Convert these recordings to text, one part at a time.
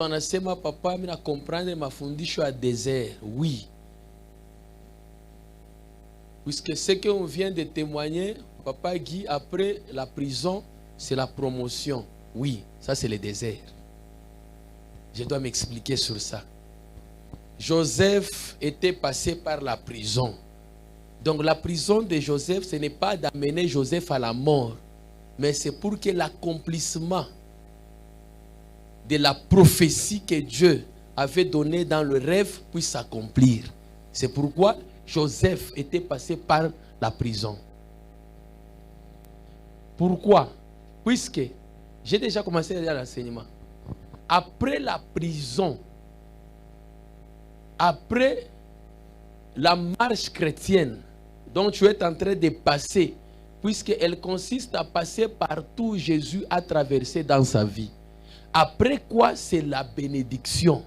Anasema papa mina comprendre mafundisho ya désert. Oui. Puisque ce qu'on vient de témoigner, papa Guy, après la prison, c'est la promotion. Oui, ça c'est le désert. Je dois m'expliquer sur ça. Joseph était passé par la prison. Donc la prison de Joseph, ce n'est pas d'amener Joseph à la mort, mais c'est pour que l'accomplissement de la prophétie que Dieu avait donnée dans le rêve puisse s'accomplir. C'est pourquoi Joseph était passé par la prison. Pourquoi? Puisque j'ai déjà commencé à dire l'enseignement. Après la prison, après la marche chrétienne dont tu es en train de passer, puisqu'elle consiste à passer par tout Jésus a traversé dans sa vie. Après quoi, c'est la bénédiction.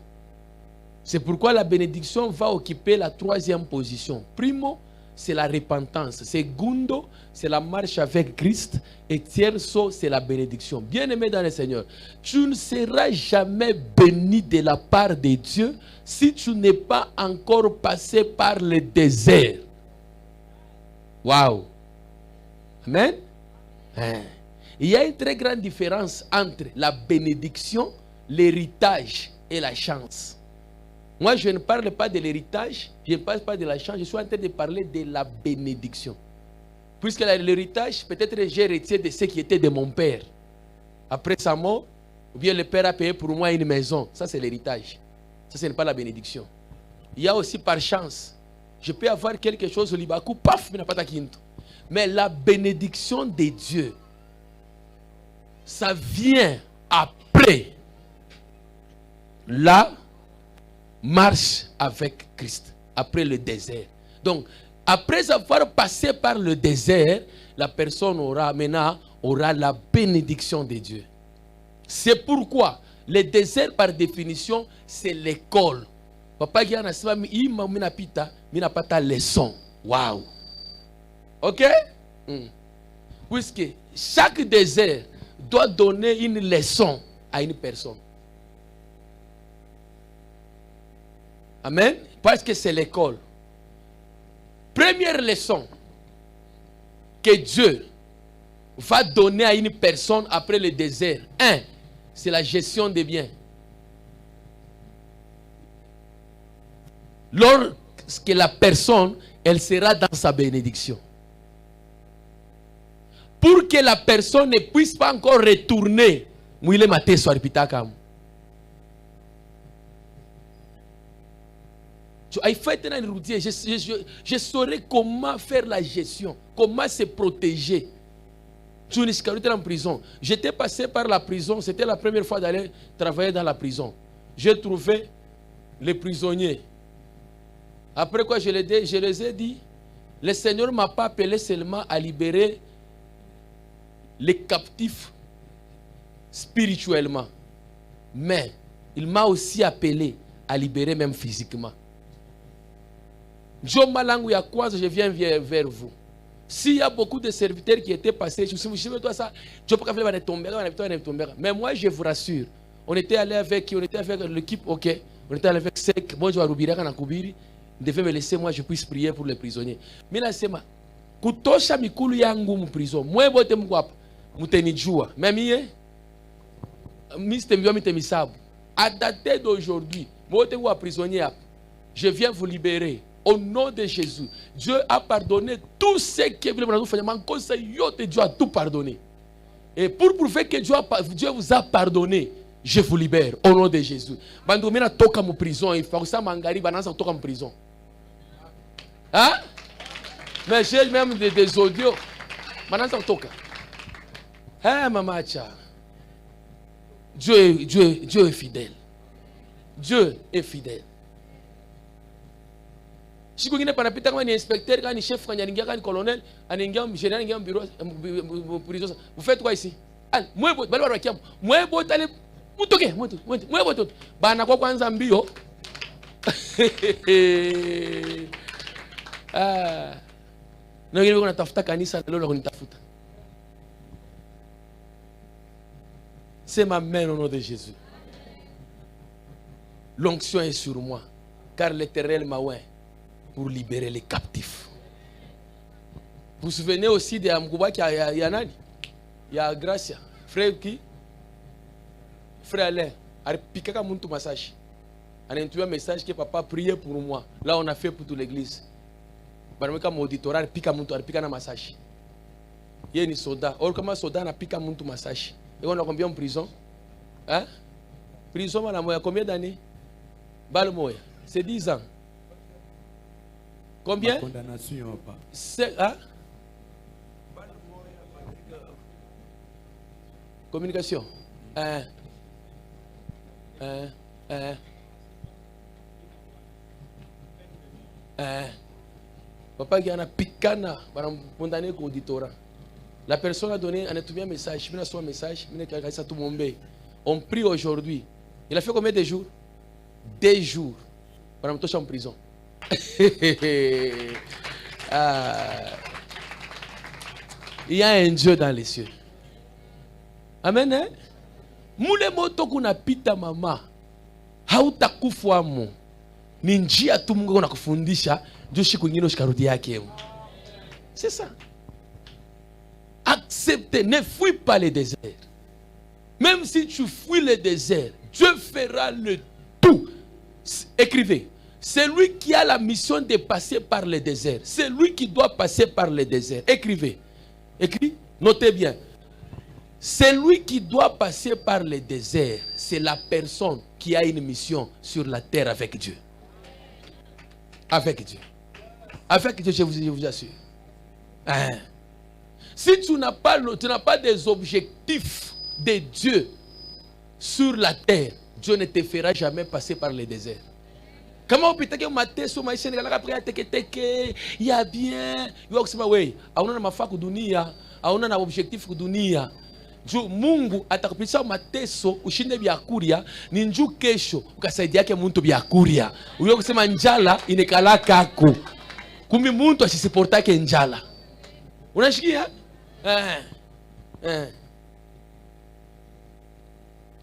C'est pourquoi la bénédiction va occuper la troisième position. Primo, c'est la repentance. Segundo, c'est la marche avec Christ. Et tierzo, c'est la bénédiction. Bien-aimé dans le Seigneur, tu ne seras jamais béni de la part de Dieu si tu n'es pas encore passé par le désert. Waouh! Amen? Hein. Il y a une très grande différence entre la bénédiction, l'héritage et la chance. Moi, je ne parle pas de l'héritage, je ne parle pas de la chance, je suis en train de parler de la bénédiction. Puisque l'héritage, peut-être j'ai hérité de ce qui était de mon père. Après sa mort, ou bien le père a payé pour moi une maison. Ça, c'est l'héritage. Ça, ce n'est pas la bénédiction. Il y a aussi par chance. Je peux avoir quelque chose au Libakou, paf, mais la bénédiction de Dieu, ça vient après la marche avec Christ, après le désert. Donc, après avoir passé par le désert, la personne aura la bénédiction de Dieu. C'est pourquoi le désert, par définition, c'est l'école. Papa qui a pas leçon. Waouh. Ok? Puisque chaque désert doit donner une leçon à une personne. Amen. Parce que c'est l'école. Première leçon que Dieu va donner à une personne après le désert. C'est la gestion des biens. Lorsque la personne, elle sera dans sa bénédiction. Pour que la personne ne puisse pas encore retourner. Je saurais comment faire la gestion, comment se protéger. En prison. J'étais passé par la prison, c'était la première fois d'aller travailler dans la prison. J'ai trouvé les prisonniers. Après quoi, je les ai dit, le Seigneur ne m'a pas appelé seulement à libérer les captifs spirituellement, mais il m'a aussi appelé à libérer même physiquement. Je viens vers vous. S'il y a beaucoup de serviteurs qui étaient passés, mais moi je vous rassure, on était allé avec l'équipe, ok, on était allé avec Sek, moi je devait me laisser, moi je puisse prier pour les prisonniers. Mais là c'est ma kutosha mikulu yangu mu prison. Moi bote mkwapa mutenijua. Même hier à dater d'aujourd'hui, moi prisonnier, je viens vous libérer. Au nom de Jésus, Dieu a pardonné tout ce que Dieu a tout pardonné. Et pour prouver que Dieu vous a pardonné, je vous libère au nom de Jésus. Bandomina toka mu prison, il faut ça mangari banasa toka mu prison. Hein? Mais j'ai même des audios. Banasa toka. Hein, mamacha. Dieu est fidèle. Dieu est fidèle. Si vous avez un inspecteur, un chef, un colonel, un général, un bureau, vous faites quoi ici? Moi, je c'est ma main au nom de Jésus. L'onction est sur moi, car l'Éternel m'a oint pour libérer les captifs. Vous vous souvenez aussi de Amgouba qui a nani? Il y a Gracia. Frère qui? Frère Alain. Il a piqué comme un message. On a entendu un message que papa priait pour moi. Là, on a fait pour toute l'église. Il a piqué un auditorat, il a piqué un message. Il y a un soldat. Or, comme un soldat, on a piqué un message. Et on a combien en prison? Hein? Prison, on a combien d'années? Balmoya. C'est 10 ans. Combien? Condamnation. C'est, hein? Communication. Papa qui a picana para condamner au auditorat. La personne a donné un message, il a son message, on prie aujourd'hui. Il a fait combien de jours? 2 jours. Para me toucher en prison. Il y a un Dieu dans les cieux. Amen. Hein? Mule moto kuna pita mama. Hautakufa mo. Ni njia tu Mungu anakufundisha ndio siku nyingine ushikarudi yake. C'est ça. Acceptez, ne fuis pas le désert. Même si tu fuis le désert, Dieu fera le tout. Écrivez. C'est lui qui a la mission de passer par le désert. C'est lui qui doit passer par le désert. Écrivez. Écris. Notez bien. C'est lui qui doit passer par le désert. C'est la personne qui a une mission sur la terre avec Dieu. Avec Dieu. Avec Dieu, je vous assure. Hein? Si tu n'as pas des objectifs de Dieu sur la terre, Dieu ne te fera jamais passer par le désert. Comment peut-être que maté sur ma chaîne il y a bien, il y a aussi ouais, auna na mafaku dunia, auna na objectif dunia. Juu Mungu atakupitisha mateso ushinde vyakuria ni njoo kesho ukasaidia yake mtu vyakuria. Uyo kusema njala inekala kako. Kumi mtu asisiportake njala. Unashikia?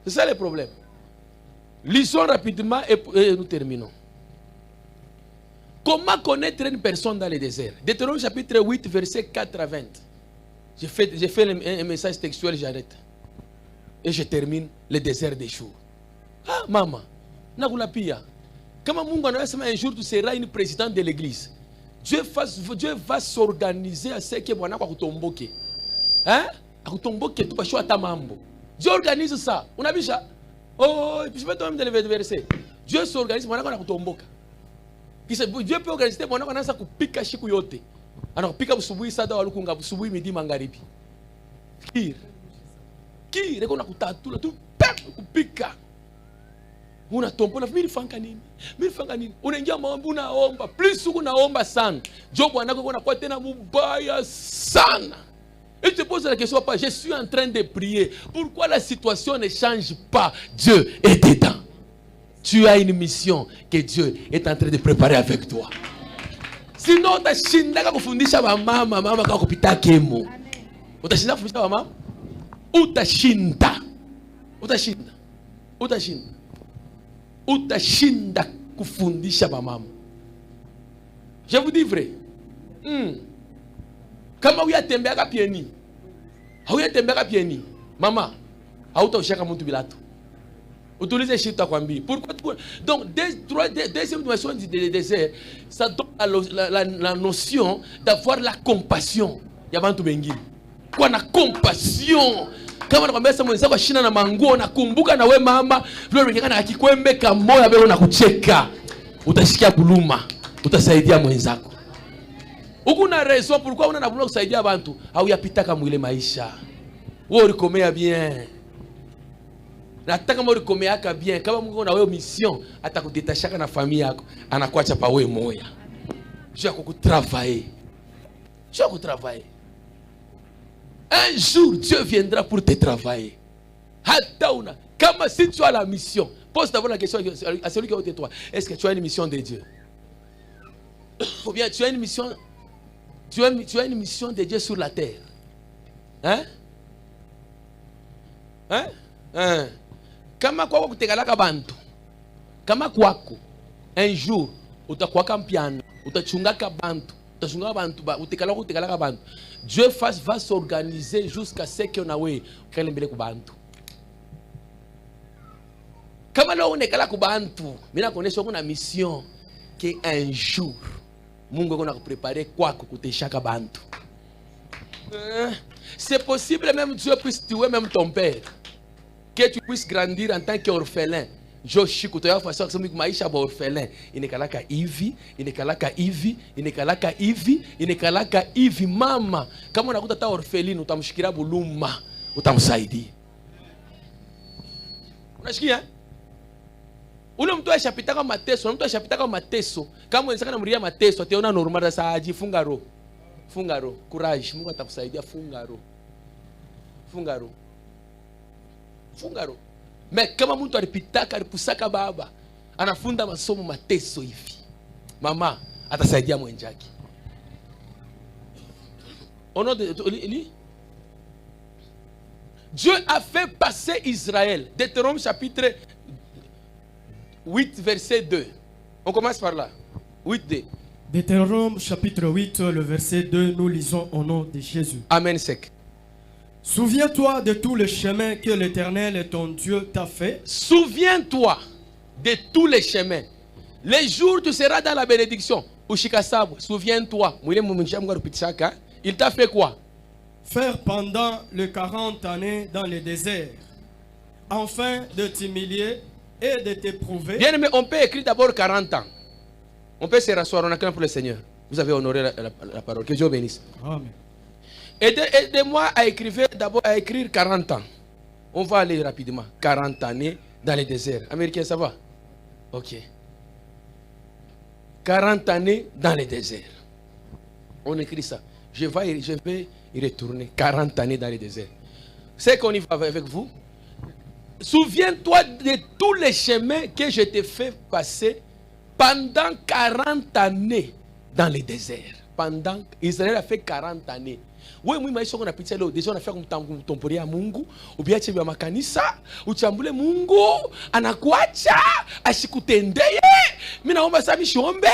C'est ça le problème. Lisons rapidement et nous terminons. Comment connaître une personne dans le désert? Deutéronome chapitre 8, verset 4 à 20. J'ai fait un message textuel, j'arrête. Et je termine le désert des jours. Ah, maman, Nagulapia. Comment Mungu anasema un jour tu seras une présidente de l'église. Dieu va s'organiser à ce que Bwana akutomboke. Hein? Akutomboke tu pasho ata mambo. Dieu organise ça. Unabisha? Oh, je vais te donner le verset. Dieu s'organise Bwana akutomboka. Dieu peut organiser Bwana anaanza kupika siku yote. Anakupika usubuhi sada walukunga usubuhi midi magharibi. Kire kuna kutatula tu kupika. Unatombola mimi fanga nini? Mimi fanga nini? Unaingia maombi unaomba, plus unaomba sana. Job anako kuna kwa tena mubaya sana. Et tu te poses la question, pas, je suis en train de prier. Pourquoi la situation ne change pas? Dieu est dedans. Tu as une mission que Dieu est en train de préparer avec toi. Sinon, utashinda kufundisha mama kama kupita kemo. Utashinda kufundisha mama? Utashinda kufundisha mama. Je vous dis vrai. Kama uyatembeaka pieni. Hauyatembeaka pieni. Mama, hautaushaka mtu bilato. Utilisez shit kwambi. Pourquoi? Donc, deuxième dimension du désert, ça donne la notion d'avoir la compassion. Yabantu bengine. Kwa na compassion. Kama nakwambia sasa mwenzako ashina na manguo nakumbuka na we mama, vile unakana akikwembe kamoya bado unakucheka. Utashikia buluma. Utasaidia mwenzako. Uko na raison pourquoi una na buluma kusaidia abantu, au yapitaka mwile maisha. Wewe ulikomea bien. Nataka mori komeaka bien. Kama Mungu na wewe mission, atakudetachaka na familia yako, anakuacha pa wewe moya. Je vais travailler. Un jour, Dieu viendra pour te travailler. Hatauna. Kama si tu as la mission, pose d'abord la question à celui qui est au toi. Est-ce que tu as une mission de Dieu? Ou bien tu as une mission, tu as une mission de Dieu sur la terre? Hein? Kama kwa kutegalaka bantu, kama kwako un jour utakuwaka mpiano, utachungaka bantu, utachungaka bantu, utekalaka bantu, Dieu va s'organiser jusqu'à ce que nawe kale mbele kubantu. Kama leo unekala kubantu, mina kuonesha kuna mission que un jour Mungu akona kuprepare kwako kuteshaka bantu. C'est possible même Dieu puisse tuer même ton père, que tu puisses grandir en tant qu'orphelin. Joshi kutoya façon que c'est maisha ba orphelin, inekalaka hivi, inekalaka hivi, inekalaka hivi, inekalaka hivi. Mama, kama unakuta ta orpheline utamshikilia buluma, utamsaidia. Unashikia? Ule mtu ashapitaka mateso, mtu ashapitaka mateso. Kama unataka namria mateso, ataona normal sasa ajifunga roho. Funga roho, courage, Mungu atakusaidia, funga roho. Funga roho. Funga roho. Mais kama mtu alipitaka, alipusaka baba, anafunda masomo mateso hivi, mama atasaidia mwenjaki. Au nom de Dieu a fait passer Israël. Deutéronome chapitre 8 verset 2. On commence par là. 8-2. Deutéronome chapitre 8, le verset 2, nous lisons au nom de Jésus. Amen sec. Souviens-toi de tous les chemins que l'Éternel ton Dieu t'a fait. Souviens-toi de tous les chemins. Les jours tu seras dans la bénédiction. Souviens-toi. Il t'a fait quoi? Faire pendant les 40 années dans le désert, afin de t'humilier et de t'éprouver. Bien aimé, on peut écrire d'abord 40 ans. On peut se rasseoir, on a craint pour le Seigneur. Vous avez honoré la parole. Que Dieu bénisse. Amen. Aidez-moi à écrire 40 ans. On va aller rapidement. 40 années dans le désert. Américain, ça va? Ok. 40 années dans le désert. On écrit ça. Je vais y retourner. 40 années dans le désert. C'est qu'on y va avec vous. Souviens-toi de tous les chemins que je t'ai fait passer pendant 40 années dans le désert. Pendant Israël a fait 40 années. Oui, moi, maisha kuna picha leo deja unafika kumtambulia Mungu, ubiache vya makanisa, uchambule Mungu, anakuacha, asikutendeye. Mimi naomba sasa nishiombe.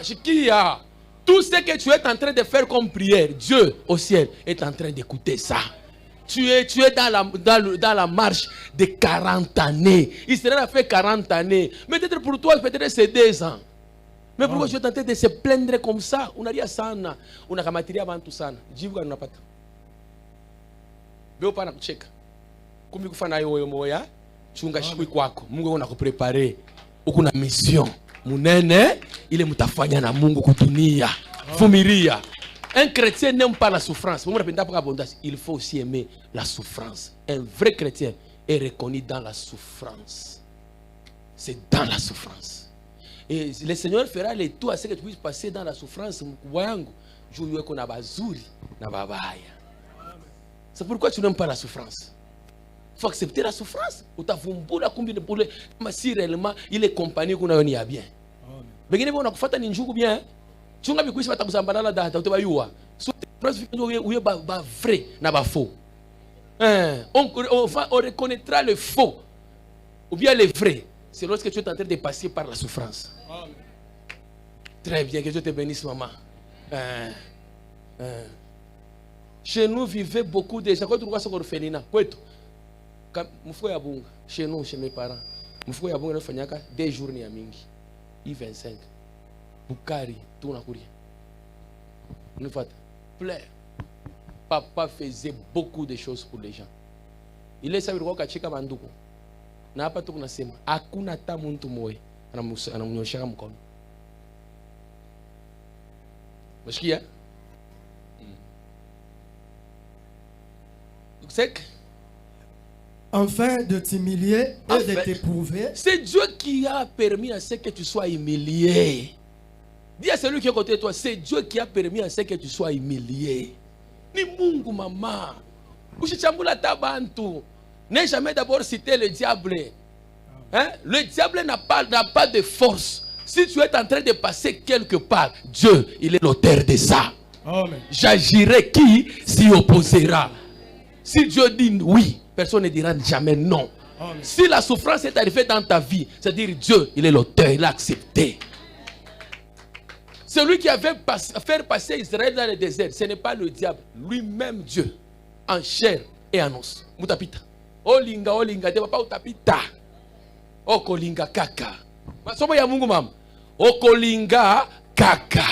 Shikia. Tout ce que tu es en train de faire comme prière, Dieu au ciel est en train d'écouter ça. Tu es dans la marche de 40 années. Israël a fait 40 années. Mais peut-être pour toi, peut-être c'est 2 ans. Mais pourquoi tu es tenté de se plaindre comme ça? On a dit sana, on a kamatiria bantu sana. Jibu unapata. Beo pana kucheka. Kumi kufanya yoyo moya, chunga shikwi kwako. Mungu anakuprepare. Uko na mission munene ile mtafanya na Mungu kudunia. Vumilia. Un chrétien n'aime pas la souffrance. Il faut aussi aimer la souffrance. Un vrai chrétien est reconnu dans la souffrance. C'est dans la souffrance. Et le Seigneur fera le tout à ce que tu puisses passer dans la souffrance. C'est pourquoi tu n'aimes pas la souffrance. Il faut accepter la souffrance. Si réellement il est compagnie qu'on a bien. Mais il faut faire des choses bien. Tu vas kuishi batakuzambana la data utabayua. So uye ba vrai na ba faux. On reconnaîtra le faux ou bien le vrai. C'est lorsque tu es en train de passer par la souffrance. Amen. Très bien, que Dieu te bénisse, maman. Chez nous vivaient beaucoup de gens. Quand tu vois ce orphelinat, chez nous, chez mes parents, mfuko ya bunga nafanyaka 2 jours ni ya mingi. I25. Bukari, tout na courir. Nous fait plaire. Papa faisait beaucoup de choses pour les gens. Il est sabi kwa chika banduko. Na hapa tu kunasema hakuna hata mtu mmoja anamnyoshaka mkono. Msikia? C'est afin de t'humilier et de t'éprouver. C'est Dieu qui a permis à ce que tu sois humilié. Dis à celui qui est à côté de toi, c'est Dieu qui a permis à ce que tu sois humilié. Ni Mungu mama. Usichambula tabantu. N'ai jamais d'abord cité le diable. Hein? Le diable n'a pas de force. Si tu es en train de passer quelque part, Dieu, il est l'auteur de ça. Amen. J'agirai qui s'y opposera. Si Dieu dit oui, personne ne dira jamais non. Amen. Si la souffrance est arrivée dans ta vie, c'est-à-dire Dieu, il est l'auteur, il a accepté. Celui qui avait fait passer Israël dans le désert, ce n'est pas le diable, lui-même Dieu, en chair et en os. Mutapita. Olinga, olinga, de papa utapita. Okolinga kaka. Masomo ya Mungu mama. Okolinga kaka.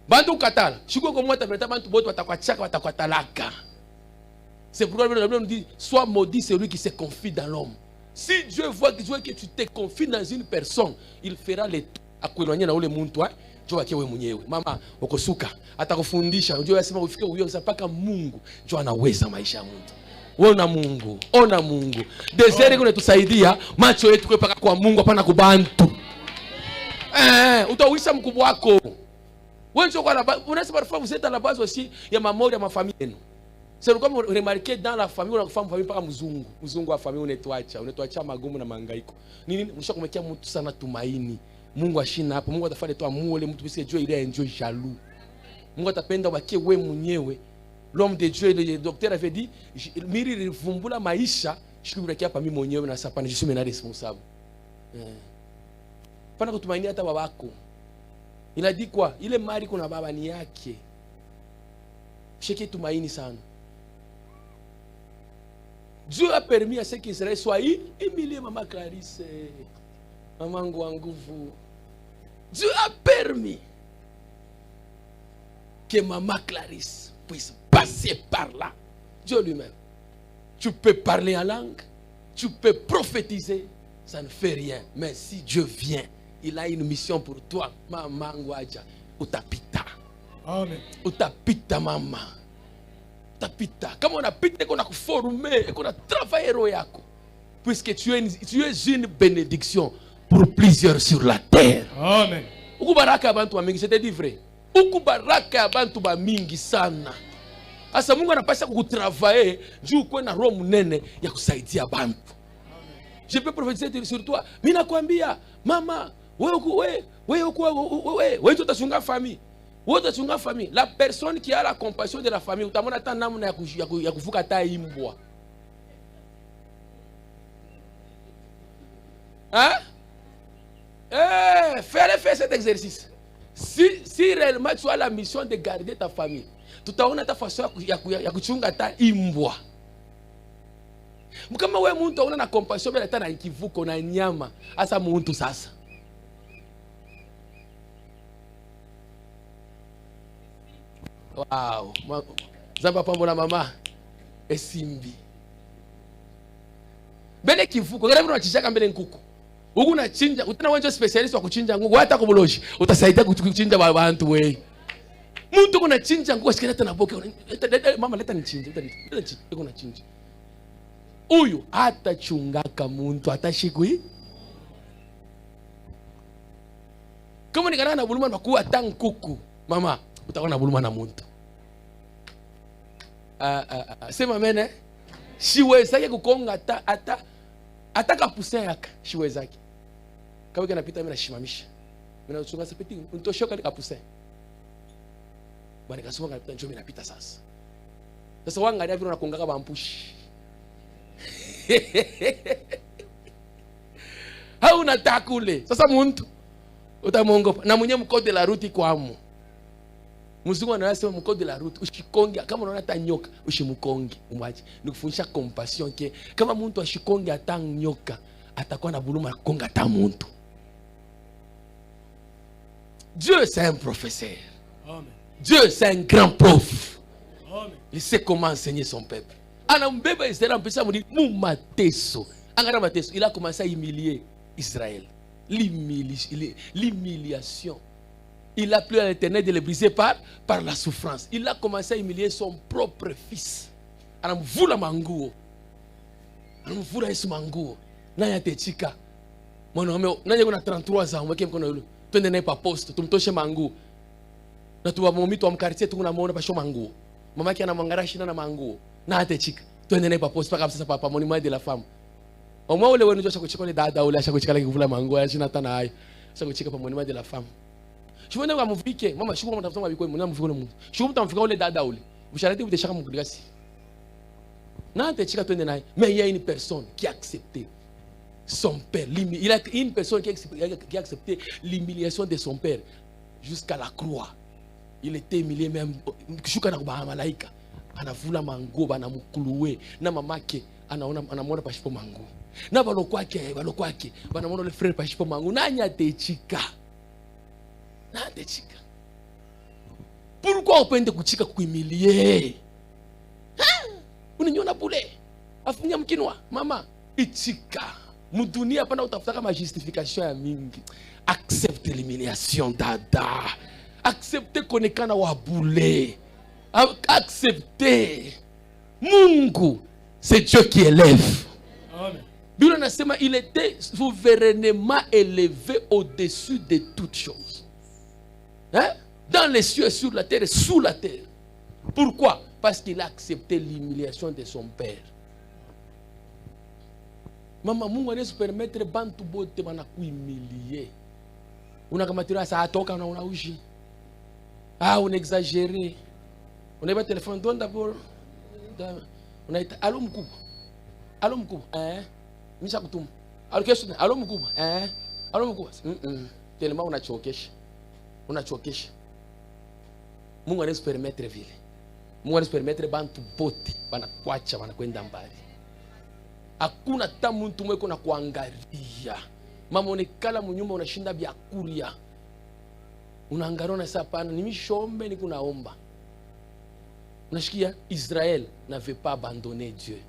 Bantu katala. Shiko ko mwata meta bantu boto watakwachaka watakwatalaka. C'est pourquoi la Bible nous dit sois maudit celui qui se confie dans l'homme. Si Dieu voit que tu te confies dans une personne, il fera les akuelewanya na ule muntu Dieu akiwe mwenyewe. Mama ukosuka atakufundisha unajua yasema ufike uyoza mpaka Mungu Dieu anaweza maisha ya mtu. Ona Mungu, ona Mungu. Desere kuna tusaidia macho yetu kwa kwa Mungu hapana kubantu. Utawisha mkubwa wako. Wewe unasema parfois vous êtes à la base aussi ya mamori ya mafamilia yenu. C'est comme remarquer dans la famille on a famille mpaka mzungu. Mzungu wa famille unetwacha magumu na mahangaiko. Nini mshakumekea mtu sana tumaini. Mungu ashina hapo. Mungu atafanya tu amuole mtu bisi Dieu il est un Dieu jaloux. Mungu atapenda wakie wewe mwenyewe. L'homme de Dieu, le docteur avait dit miri rivumbula maisha shikurekia hapa mimi mwenyewe na sapana je suis maintenant responsable. Pana kutumainia hata babako. Il a dit quoi? Ile mali kuna baba ni yake. Shike tumaini sana. Dieu a permis à ce qu'Israël soit humilié, maman Clarisse, maman Nguanguvu. Dieu a permis que maman Clarisse puisse passer par là. Dieu lui-même. Tu peux parler en langue, tu peux prophétiser, ça ne fait rien. Mais si Dieu vient, il a une mission pour toi, maman Nguaja, utapita. Amen. Utapita maman. Utapita. Kama unapita qu'on a formé et qu'on a travaillé roho yako. Puisque tu es une bénédiction pour plusieurs sur la terre. Amen. Ukubaraka abantu ba mingi, c'était dit vrai. Ukubaraka abantu ba mingi sana. Asa Mungu anapasha kukutravailler juu kwa na roho mnene ya kusaidia bantu. Je peux prophétiser sur toi. Mimi nakwambia mama, wewe tutachunga famille. Wewe utachunga famille. La personne qui a la compassion de la famille, utamona hata namna ya kuvuka hata imbwa. Hein? Fais cet exercice. Si réellement tu as la mission de garder ta famille, tutaona ta façon ya kuchunga hata imbwa. Kama wewe mtu una na compassion bila hata na kivuko na nyama, asa mtu sasa. Wow. Zamba pambo na mama esimbi. Bele kivuko, ngara mtu anachinja mbele nkuku. Huku unachinja, utana wewe specialist wa kuchinja nguku, hata kubuloshi, utasaidia kuchinja bantu wewe. Mtu kuna chinja nguku sikira tena boke. Mama leta nichinje, leta kuna chinja. Huyu hata chungaka muntu atashikwi. Kama nikana na buluma nakuwa tang kuku, mama utakuwa na buluma na muntu. Sema amen. Shiwezake kukonga ata kapusin yaka shiwezake. Kama kana pita mimi nashimamisha. Mimi nachunga sapeti untoshoka ni kapusin. Bwana kasoma kapita njoo mimi napita sasa. Sasa wangalia vile unakonga kama ampushi. Hauna takule. Sasa muntu utamuongopa na mwenye mkode de la route kwamu. Muzungu anasema mkode de la route ushikonge kama unaona hata nyoka ushimukonge umwache. Nikufundisha compassion ke kama muntu ashikonge hata nyoka atakuwa na buluma konga hata muntu. Dieu c'est un professeur. Amen. Dieu c'est un grand prof. Amen. Il sait comment enseigner son peuple. Anambeba Israël empêcha mu mateso. Angara mateso, il a commencé à humilier Israël. L'humiliation. Il a plu à l'Éternel de le briser par la souffrance. Il a commencé à humilier son propre fils. Anamvula manguo. Anamvula Yesu manguo. Naya techika. Mwanaume nanya kuna 33 ans, mweke mkono yule. Twende naye pa poste, tumtoshe manguo. Na tuwamomito tu wa mkartie tunamuona pa shoma manguo. Mama yake anamwangalia shina na manguo. Na hata chika. Twende naye pa poste paka sasa pa monument de la femme. Omwa ule wewe unajua chakuchika ile dada ule ashakuchika ile kuvula manguo ya shina hata na hayo. Ashakuchika pa monument de la femme. Shimone kwa muvike, mama shuku mtafuta mabiko mwana muviko na mtu. Shuku mtamfika ule dada ule. Msharati utashaka mkudigasi. Mais il y a une personne qui a accepté son père. Il y a une personne qui a accepté l'humiliation de son père jusqu'à la croix. Il était humilié même. Anavula mango bana mukuluwe na mamake anaona pashipo mango na balokwake banamona le frère pashipo mango nanya techika pourquoi upende kuchika kuimilie uninyona bule afunya mkinwa mama ichika mudunia pana utafuta kama justification ya mingi. Accepte l'humiliation dada, accepte konekana wa bule. Accepter. Mungu, c'est Dieu qui élève. Amen. Bible nasema il était souverainement élevé au-dessus de toutes choses. Hein? Dans les cieux, sur la terre et sous la terre. Pourquoi? Parce qu'il a accepté l'humiliation de son père. Maman, Mungu anaweza permettre bantu bote bana kuhumilier. Unakamatira saa toka na unauji. On exagéré. On a un téléphone, donne d'abord. On a été, allô mkubwa. Allô mkubwa. Misha kutum. Allô kesho. Allô mkubwa. Allô mkubwa. Tellement unachokesha. Mungu anaweza permettre vile. Mungu anaweza permettre bantu bote bana kuacha bana kwenda mbali. Hakuna hata mtu mweko na kuangalia. Mama unekala munyumba unashinda byakuria. Unaangalia na sasa pana nimishombe ni kunaomba. Israël n'avait pas abandonné Dieu.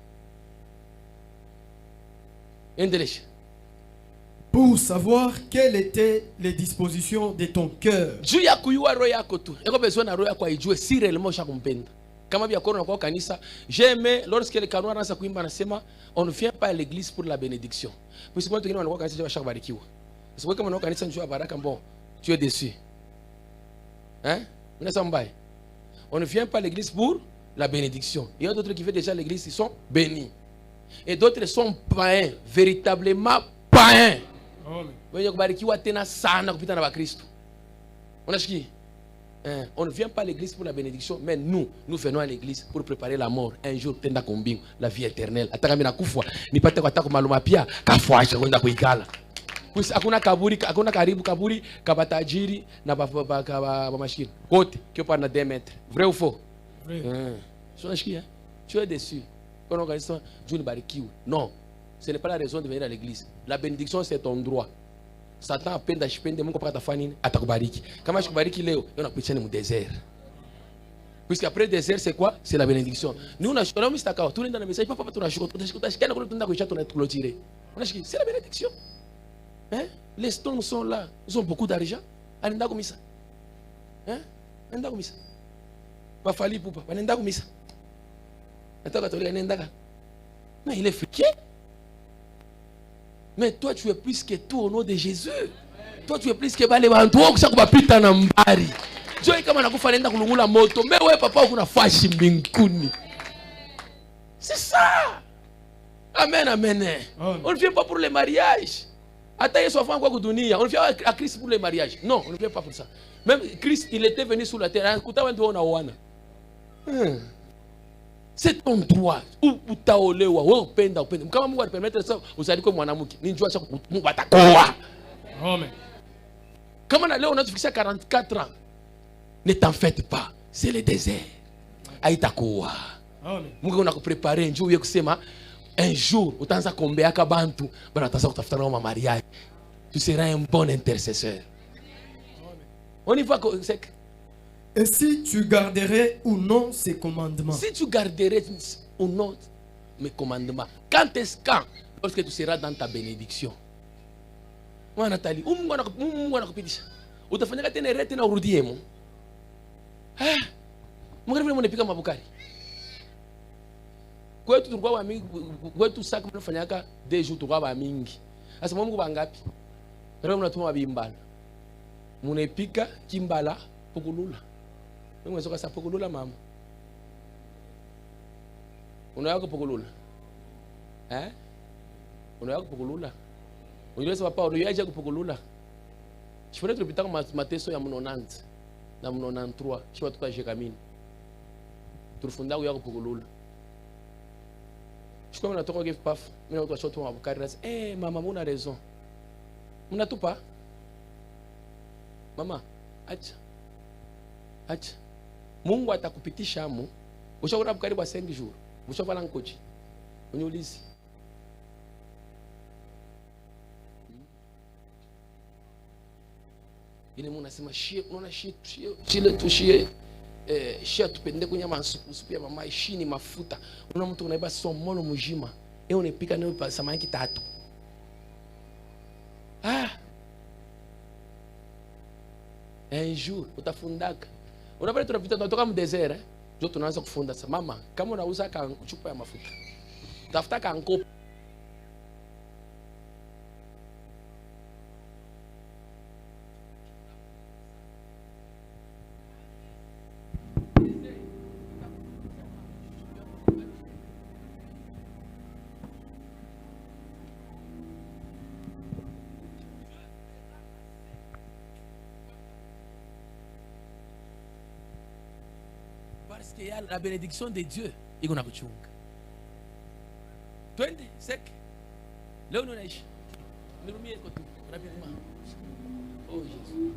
Pour savoir quelles étaient les dispositions de ton cœur. Dieu ya kuyua roho yako tu. Eko besoin na roho yako ijue si réellement ushakumpenda. Kama vya korona kwa kanisa, j'aime lorsque le canons anaanza kuimba anasema on ne vient pas à l'église pour la bénédiction. Parce que quand tu wanakuwa kanisa washa kubarikiwa. Parce que kama unakuwa kanisa njoo baraka bon, tu es déçu. Hein? Unasema mbaya. On ne vient pas à l'église pour la bénédiction. Il y a d'autres qui viennent déjà à l'église, ils sont bénis. Et d'autres sont païens, véritablement païens. On ne vient pas à l'église pour la bénédiction, mais nous venons à l'église pour préparer la mort. Un jour, la vie éternelle. Hakuna karibu kaburi kabatajiri na bamashikiri kote kio par na 2 mètres. Vrai ou faux? Vrai. Tu es déçu. Quand on organise Dieu ne barikiwe. Non, ce n'est pas la raison de venir à l'église. La bénédiction c'est ton droit. Satan apenda shipende Mungu paka tafani atakubariki. Kama shikubariki leo, yona kupitia mu désert. Puisque après le désert c'est quoi? C'est la bénédiction. Nous on a mistaka, tout dans le message papa tunashuka tutashikana kwa tunda kuisha tunaclôturer. C'est la bénédiction. Hein? Les stones sont là, ils ont beaucoup d'argent. Anenda komisa. Hein? Anenda komisa. Ba fali pupa, anenda komisa. Ataka tolika anenda ka. Mais il est friqué. Mais toi tu es plus que tout au nom de Jésus. Toi tu es plus que bale bantu okusa kubapita na mbari. Joy kama nakufa nenda kulungula moto, mais wewe papa kuna fashi mbinguni. C'est ça. Amen, amen. On ne vient pas pour le mariage. On ne vient à Christ pour le mariage. Non, on ne vient pas pour ça. Même Christ, il était venu sur la terre. C'est ton droit. Ou taolewa, ou penda. Comment vous permettre ça? Vous allez comme mwanamuki. Ninjua ça mubatakoa. Amen. Comment on a fixé à 44 ans? Ne t'en faites pas. C'est le désert. Aitakoa. Amen. Mungu unakuprepare njoo uye kusema un jour, utaanza kuombea kabantu, bana utaanza kutafuta na mariage. Tu seras un bon intercesseur. On y va. Et si tu garderais ou non ces commandements? Si tu garderais ou non mes commandements. Quand est-ce quand? Lorsque tu seras dans ta bénédiction. Moi Nathalie, Mungu anakupitisha. Utafanya tena rete na urudie mo. Mungu vile mnapika mabukari. Kwetu tulikuwa wa mingi, kwetu saka tunafanyaka 2 jours tulikuwa wa mingi. Sasa Mungu bangapi? Leo mnatuma bimbala. Munepika kimbala pukulula. Mungu asoka sa pukulula mama. Unawako pukulula. Unawako pukulula. Unaweza papa unayaje kupukulula. Chifone tulipita kwa mateso ya 90 na 93, chwa tukaje kamini. Tulifunda yako pukulula. Je crois qu'on a trop paf. Mais on doit surtout avocat. Eh, maman, on a raison. On a tout pas. Maman, acha. Acha. Mungu atakupitisha amu. Ushauri karibu 5 jours. Ushauri na coach. Uniulize. Ile mwana nasema shie, unaona shie chile tushie shia tupende kunyama nsupu ya mama ishini mafuta. Unaona mtu unaiba somono mjima. Unapika nayo pa samaki 3. Un jour utafundaka. Unapata tunapita tunatoka mu desert, ndio tunaanza kufunda sasa. Mama, kama unauza chupa ya mafuta, tafuta kankopo. Parce qu'il y a la bénédiction de Dieu. Il y a un peu. Twende, sec. Là où nous sommes. Nous sommes rapidement. Oh Jésus.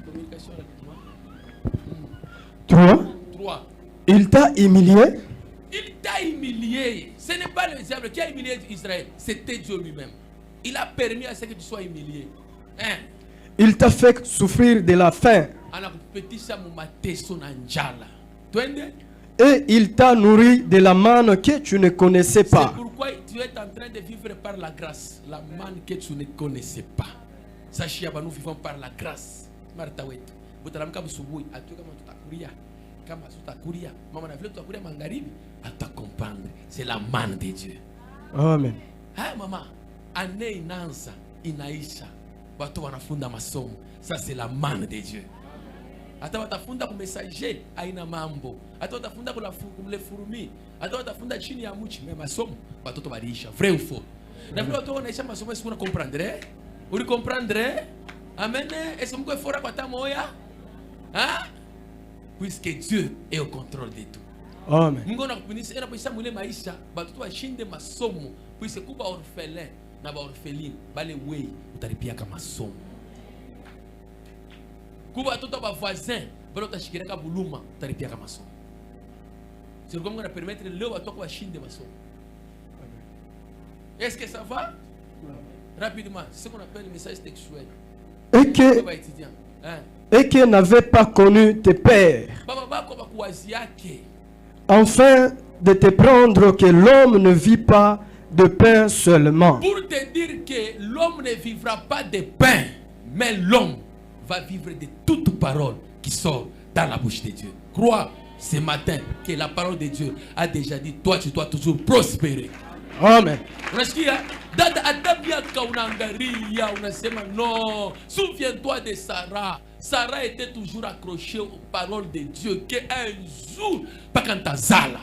Communication rapidement. 3. Il t'a humilié. Il t'a humilié. Ce n'est pas le diable qui a humilié Israël. C'était Dieu lui-même. Il a permis à ce que tu sois humilié. Hein? Il t'a fait souffrir de la faim. Et il t'a nourri de la manne que tu ne connaissais pas. C'est pourquoi tu es en train de vivre par la grâce. La manne que tu ne connaissais pas. Sachez que nous vivons par la grâce. Martha Wet. Vous avez dit c'est la manne de Dieu. Amen. Ah maman, année inanza inaisha. Watu wanafunda masomo. Ça c'est la manne de Dieu. Hata watafunda ku messager aina mambo. Hata watafunda ku le fourmi. Hata watafunda chini ya mchi mais masomo watoto balisha. Vrai ou faux? Na vile watu wanaisha masomo est-ce qu'on comprendre? Vous comprendre? Amen. Est-ce que vous pouvez faire quoi moya? Hein? Puisque Dieu est au contrôle de tout. Amen. Mungu anakupunisa ena poisa mule maisha batoto washinde masomo. Puisque kuba orphelin na ba orpheline bale wei utaripia kama masomo. Kuba watoto ba voisin bale utashikireka buluma utaripia kama masomo. C'est comme on a permettre leo watoto washinde masomo. Est-ce que ça va? Rapidement, c'est ce qu'on appelle le message textuel. Et qui n'avait pas connu tes pères, afin de te prendre que l'homme ne vit pas de pain seulement. Pour te dire que l'homme ne vivra pas de pain, mais l'homme va vivre de toute parole qui sort dans la bouche de Dieu. Crois ce matin que la parole de Dieu a déjà dit, toi tu dois toujours prospérer. Amen. Unasikia? Dada atabiaka unaangalia unasema non. Souviens-toi de Sarah. Sarah était toujours accrochée aux paroles de Dieu que un jour pakantazala.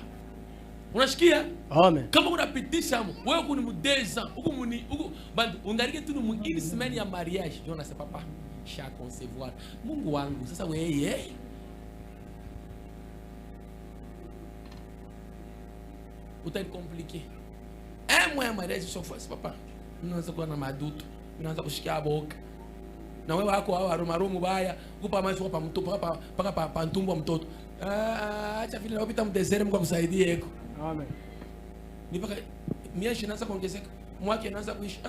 Unasikia? Amen. Kama unapitisha wewe kuni mu 2 ans, uko muni uko bandu ungarike tu mu 1 semaine ya mariage. Je ne sais papa, cha concevoir. Mungu wangu, sasa wewe utai compliqué. Un mois mariage só faz papa. Não sei quando na adulto, não sei kushikia boka. Na wewe wako hao arumarumu baya, kupa mais kwa mtoto paka ntumbo mtoto. Acha vile unapita mdesere Mungu akusaidie eko. Amen. Ni paka miezi inaanza kuongezeka, mwaka inaanza kuisha.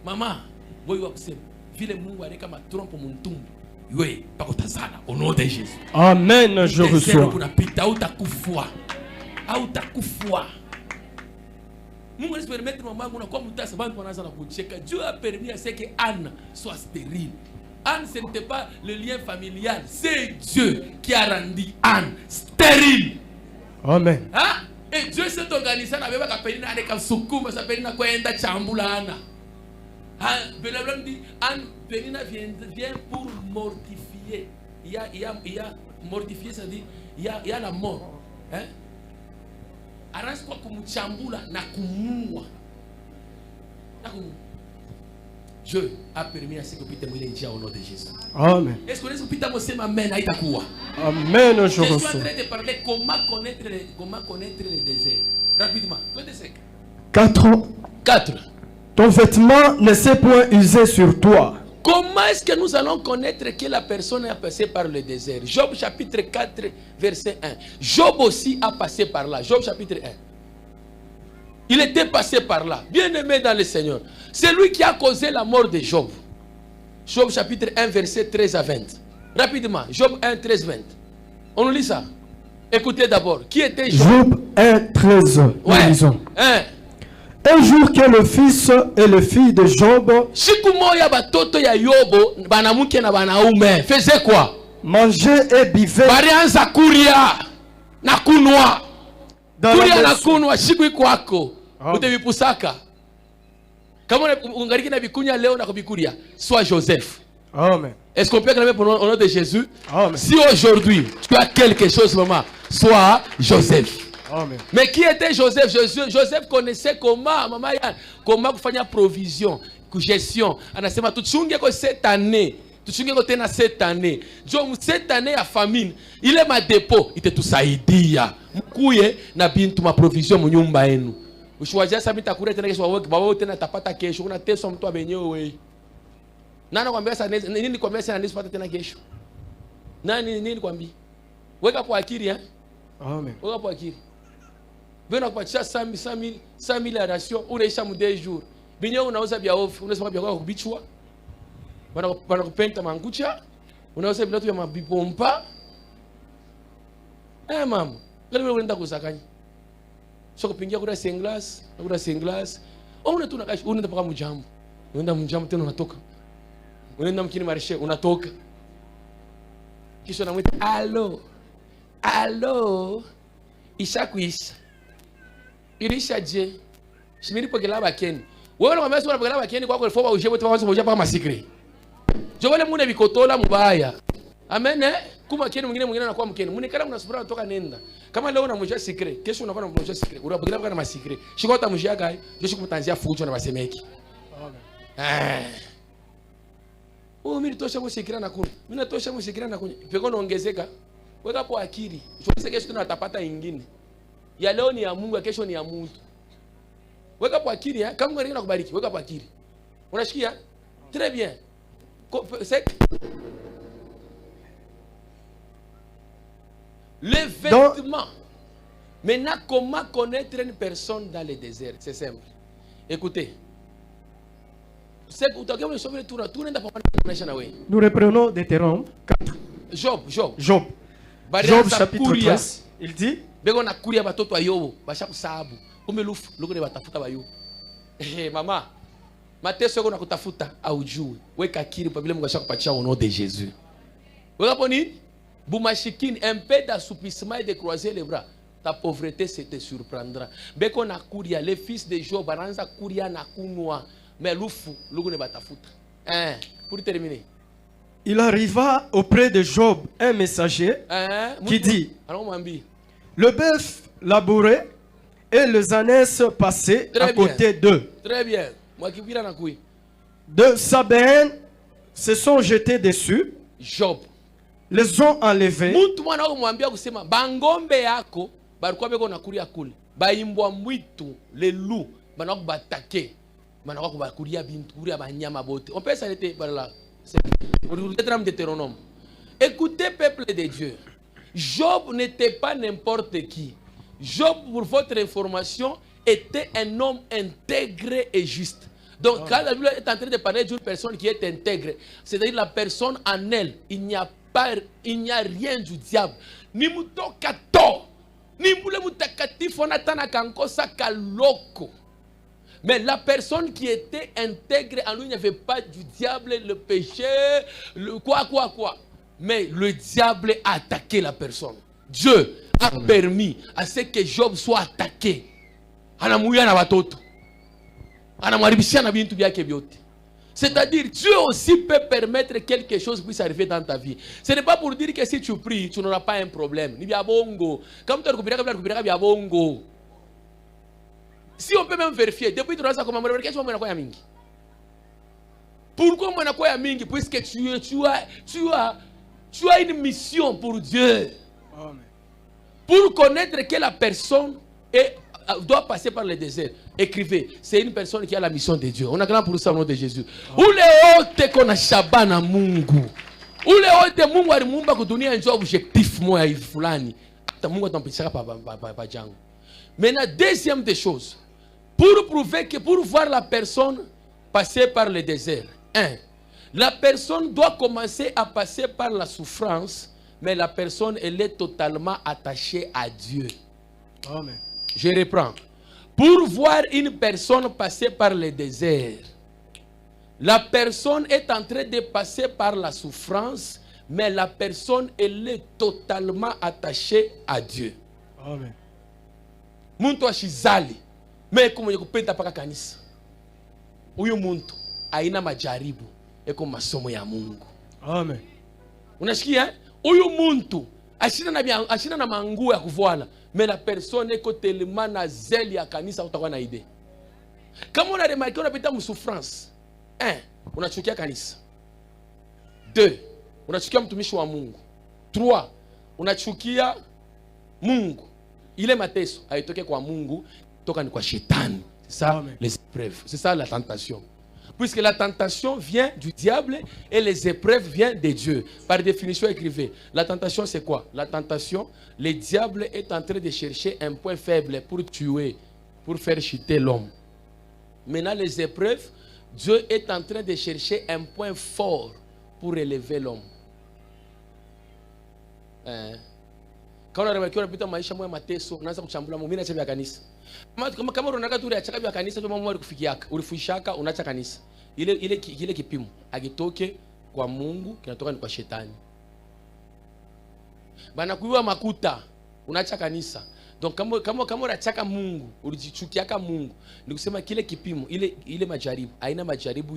Mama, wewe wakusema vile Mungu alika matrompo mtumbo. Wewe paka utazana au nom de Jésus. Amen, je reçois. Unapita utakufua. Hautakufua. Mungu ne permettre maman unakuwa mtasa bantu wanaanza na kucheka. Dieu a permis à ce que Anne soit stérile. Anne ce n'était pas le lien familial, c'est Dieu qui a rendu Anne stérile. Amen. Hein? Et Dieu s'est organisé na beba kapelina ane kasukuma sa pelina kwenda chambula Anna. Hein, Bible dit Anne pelina vient pour mortifier. Il y a mortifier, ça dit il y a la mort. Hein? Arrange kwa kumuchambula na kumua. Dieu a permis à ce que puisse témoigner au nom de Jésus. Amen. Est-ce que vous puisse témoigner amen aïta quoi? Amen. Je suis en train de parler comment connaître les déserts. Rapidement. 4. Ton vêtement ne s'est point usé sur toi. Comment est-ce que nous allons connaître que la personne a passé par le désert? Job chapitre 4, verset 1. Job aussi a passé par là. Job chapitre 1. Il était passé par là. Bien-aimé dans le Seigneur. C'est lui qui a causé la mort de Job. Job chapitre 1, verset 13 à 20. Rapidement. Job 1, 13, 20. On nous lit ça. Écoutez d'abord. Qui était Job? Job 1, 13. Ouais. Lisons. 1. Un jour que le fils et le fille de Job faisait quoi? mangeaient et buvaient dans la maison. Soit Joseph. Amen. Est-ce qu'on peut acclamer pour au nom de Jésus? Amen. Si aujourd'hui tu as quelque chose, maman, soit Joseph. Amen. Mais qui était Joseph? Joseph connaissait comment faire provision, gestion. Anasema tuchunge ko cette année. Tuchunge ko tena cette année. Cette année ya famine, il est ma dépôt, il te tusaidia. Mkuye na bintu ma provision mu nyumba yenu. Ushwaja sabita kure tena kesho waweke baba tena tapata kesho. Kuna teso mtu abenyewe. Nani kwambia sasa nini kwambia sasa nisipata tena kesho? Nini kwambia? Weka kwa akili Amen. Weka kwa akili. Bena kupatia 100,000 ya ration, unaisha mu 2 jours. Binyo unauza bia ofu, unasema bia kwa kubichwa. Bana kupenta mangucha, unauza bilatu ya mabipompa. Mama, leo unaenda kusakanya. Sio kupingia kura senglas, kura senglas. Una tu nakashi, unaenda paka mjambo. Unaenda mjambo tena unatoka. Unaenda mkini marishe, unatoka. Kisha unamwita, "Allo. Ishakuisha." Ilisha je. Shimiri pokela bakeni. Wewe unamwambia sio unapokela bakeni kwako elfu ba ujebo tuanze moja pa masikri. Jo wale mune bikotola mubaya. Amen. Kuma keni mwingine anakuwa mkeni. Munikala mnasubira kutoka nenda. Kama leo unamjia sikre, kesho unakuwa unamjia sikre. Unapokela baka na masikri. Shiko utamjia gai, jo shikutanzia fujo na basemeki. Mimi nitosha kusikira na kuni. Mimi natosha kusikira na kuni. Peko naongezeka. Weka hapo akili. Usiweze kesho tena utapata ingine. Ya leo ni ya Mungu, ya kesho ni ya mtu. Weka kwa akili kama Mungu anakubariki, weka kwa akili. Unashikia? Très bien. Les vêtements. Maintenant, comment connaître une personne dans le désert? C'est simple. Écoutez. Nous reprenons Deutéronome 4. Job. Job chapitre 13. Il dit Bego na kuria batoto ayobo basha kusabu umelufu lugule batafuta bayo mama mateso yako nakutafuta aujue weka akili kwa vile Mungu ashakupatia au nom de Jésus. Weka poni bumashikini un peu d'assouplissement et de croiser les bras, ta pauvreté te surprendra. Beko na kuria les fils de Job bananza kuria na kunwa mais lufu lugule batafuta. Pour terminer, il arriva auprès de Job un messager qui dit le bœuf labouré et les ânesses passés à côté d'eux. Très bien. De Sabéen se sont jetés dessus. Job. Les ont enlevés. Les loups. On peut s'arrêter par là. Écoutez, peuple de Dieu. Job n'était pas n'importe qui. Job, pour votre information, était un homme intègre et juste. Donc, quand la Bible est en train de parler d'une personne qui est intègre, c'est-à-dire la personne en elle, il n'y a rien du diable. Ni mutokato, ni mule mutakatif, on attend à kankosa kaloko. Mais la personne qui était intègre en lui, il n'y avait pas du diable, le péché, quoi. Mais le diable a attaqué la personne. Dieu a permis à ce que Job soit attaqué. C'est-à-dire, Dieu aussi peut permettre que quelque chose puisse arriver dans ta vie. Ce n'est pas pour dire que si tu pries, tu n'auras pas un problème. Si on peut même vérifier, depuis 3 ans, comment Pourquoi mon akoya mingi? Puisque tu as une mission pour Dieu. Amen. Pour connaître que la personne doit passer par le désert. Écrivez, c'est une personne qui a la mission de Dieu. On a grand pour ça au nom de Jésus. Où les autres qu'on a Shabana Mungu. Où les autres Mungu a Mumba qui donne un objectif moi à Fulani. Mungu t'empêchera pas Jango. Maintenant, deuxième des choses, pour prouver que pour voir la personne passer par le désert, la personne doit commencer à passer par la souffrance, mais la personne elle est totalement attachée à Dieu. Amen. Je reprends. Pour voir une personne passer par le désert, la personne est en train de passer par la souffrance, mais la personne elle est totalement attachée à Dieu. Amen. Muntu ashizali mais como yakupenda paka kanisa. Huyo muntu aina majaribu eko masomo ya Mungu. Amen. Unasikia? Huyo muntu ashina na manguo ya kuvoala, mais la personne eko tellement na zeli ya kanisa utakuwa na idée. Kama una remarqué unapita msouffrance, unachukia kanisa. 2, unachukia mtumishi wa Mungu. 3, unachukia Mungu. Ile mateso haitoke kwa Mungu, toka ni kwa shetani. C'est ça les épreuves. C'est ça la tentation. Puisque la tentation vient du diable et les épreuves viennent de Dieu. Par définition, écrivez. La tentation, c'est quoi? La tentation, le diable est en train de chercher un point faible pour tuer, pour faire chuter l'homme. Maintenant, les épreuves, Dieu est en train de chercher un point fort pour élever l'homme. Quand on a remarqué, on a pu maisha moya mateso, unaanza kuchambula mimi na chama kanisa. Kama unataka tu ya chaka kanisa, kama mwa kufikiaka, ulifuishaka unaacha kanisa. Ile kipimo agitoke kwa Mungu, kinatoka ni kwa shetani. Bana kuiwa makuta, unaacha kanisa. Donc kama unachaka Mungu, ulijichukiaka Mungu, ni kusema kile kipimo, ile majaribu, haina majaribu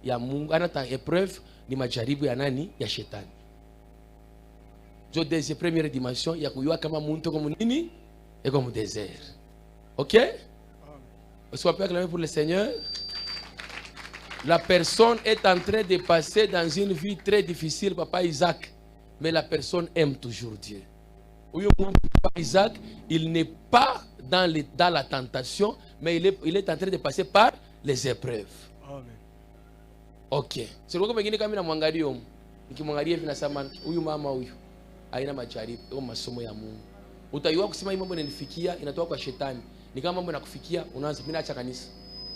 ya Mungu, anata épreuve ni majaribu ya nani? Ya shetani. Je dis première dimension, il y a kama muntu comme nini et comme désert. OK? Est-ce qu'on peut acclamer pour le Seigneur? La personne est en train de passer dans une vie très difficile, papa Isaac, mais la personne aime toujours Dieu. Papa Isaac, il n'est pas dans la tentation, mais il est en train de passer par les épreuves. Amen. OK. C'est pourquoi mengine kama namwangalia nikimwangalia hivi nasema huyu mama huyu aina majaribu au masomo ya Mungu. Utaiwa kusema hii mambo inanifikia inatoka kwa shetani. Ni kama mambo yanakufikia unaanza mimi naacha kanisa.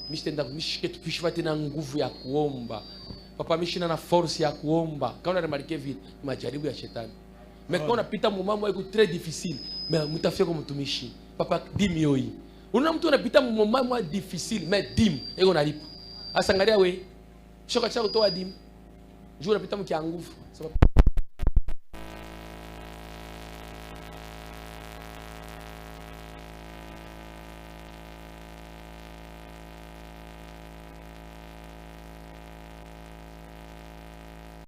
Mimi sitenda kushifati na nguvu ya kuomba. Papa mimi sina na force ya kuomba. Kama unaremarike vile majaribu ya shetani. Mais quand on apita momamo iko très difficile, mais mtafia kwa mtumishi. Papa dimi yoi. Una mtu anapita momamo difficile, mais dim iko nalipa. Asangalia we. Shoka cha kutoa dim. Juu unapita mkia nguvu. Sababu